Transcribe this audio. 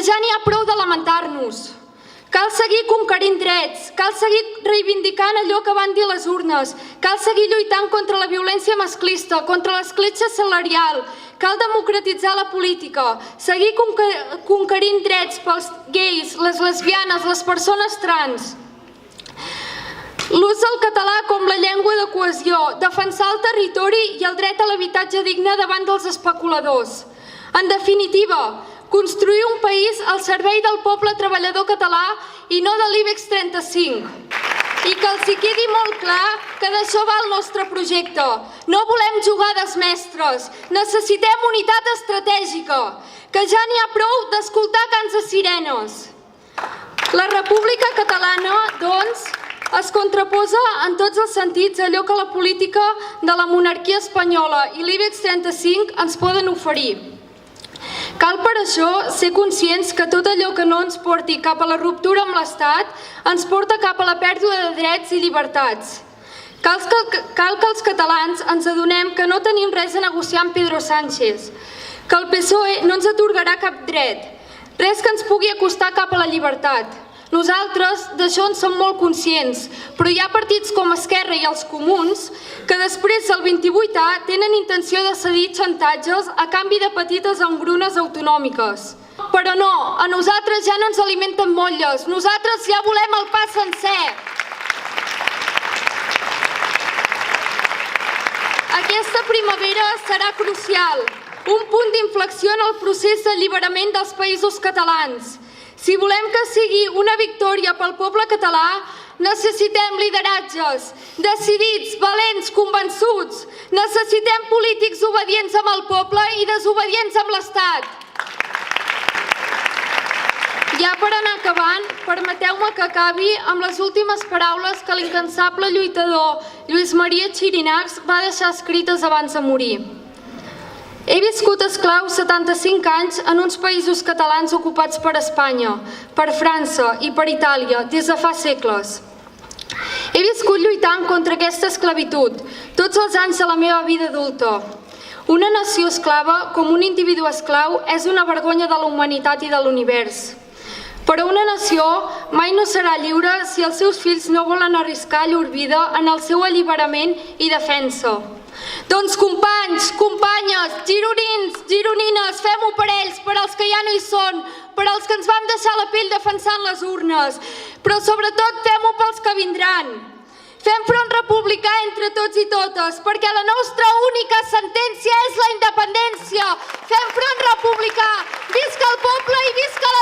Ja n'hi ha prou de lamentar-nos. Cal seguir conquerint drets, cal seguir reivindicant allò que van dir les urnes, cal seguir lluitant contra la violència masclista, contra l'escletxa salarial, cal democratitzar la política, seguir conquerint drets pels gais, les lesbianes, les persones trans. L'ús del català com la llengua de cohesió, defensar el territori i el dret a l'habitatge digne davant dels especuladors. En definitiva, construir un país al servei del poble treballador català i no de l'IBEX 35. I que els hi quedi molt clar que d'això va el nostre projecte. No volem jugades mestres, necessitem unitat estratègica, que ja n'hi ha prou d'escoltar cants de sirenes. La República Catalana, doncs, es contraposa en tots els sentits a allò que la política de la monarquia espanyola i l'IBEX 35 ens poden oferir. Cal per això ser conscients que tot allò que no ens porti cap a la ruptura amb l'Estat ens porta cap a la pèrdua de drets i llibertats. Cal que els catalans ens adonem que no tenim res a negociar amb Pedro Sánchez, que el PSOE no ens atorgarà cap dret, res que ens pugui acostar cap a la llibertat. Nosaltres d'això en som molt conscients, però hi ha partits com Esquerra i els Comuns que després del 28A tenen intenció de cedir xantatges a canvi de petites engrunes autonòmiques. Però no, a nosaltres ja no ens alimenten motlles, nosaltres ja volem el pa sencer. Aquesta primavera serà crucial, un punt d'inflexió en el procés d'alliberament dels països catalans. Si volem que sigui una victòria pel poble català, necessitem lideratges, decidits, valents, convençuts. Necessitem polítics obedients amb el poble i desobedients amb l'Estat. Ja per anar acabant, permeteu-me que acabi amb les últimes paraules que l'incansable lluitador Lluís Maria Xirinacs va deixar escrites abans de morir. He viscut esclau 75 anys en uns països catalans ocupats per Espanya, per França i per Itàlia des de fa segles. He viscut lluitant contra aquesta esclavitud tots els anys de la meva vida adulta. Una nació esclava, com un individu esclau, és una vergonya de la humanitat i de l'univers. Però una nació mai no serà lliure si els seus fills no volen arriscar llur vida en el seu alliberament i defensa. Doncs companys, companyes, gironins, gironines, fem-ho per ells, per als que ja no hi són, per als que ens vam deixar la pell defensant les urnes, però sobretot fem-ho pels que vindran. Fem front republicà entre tots i totes, perquè la nostra única sentència és la independència. Fem front republicà, visca el poble i visca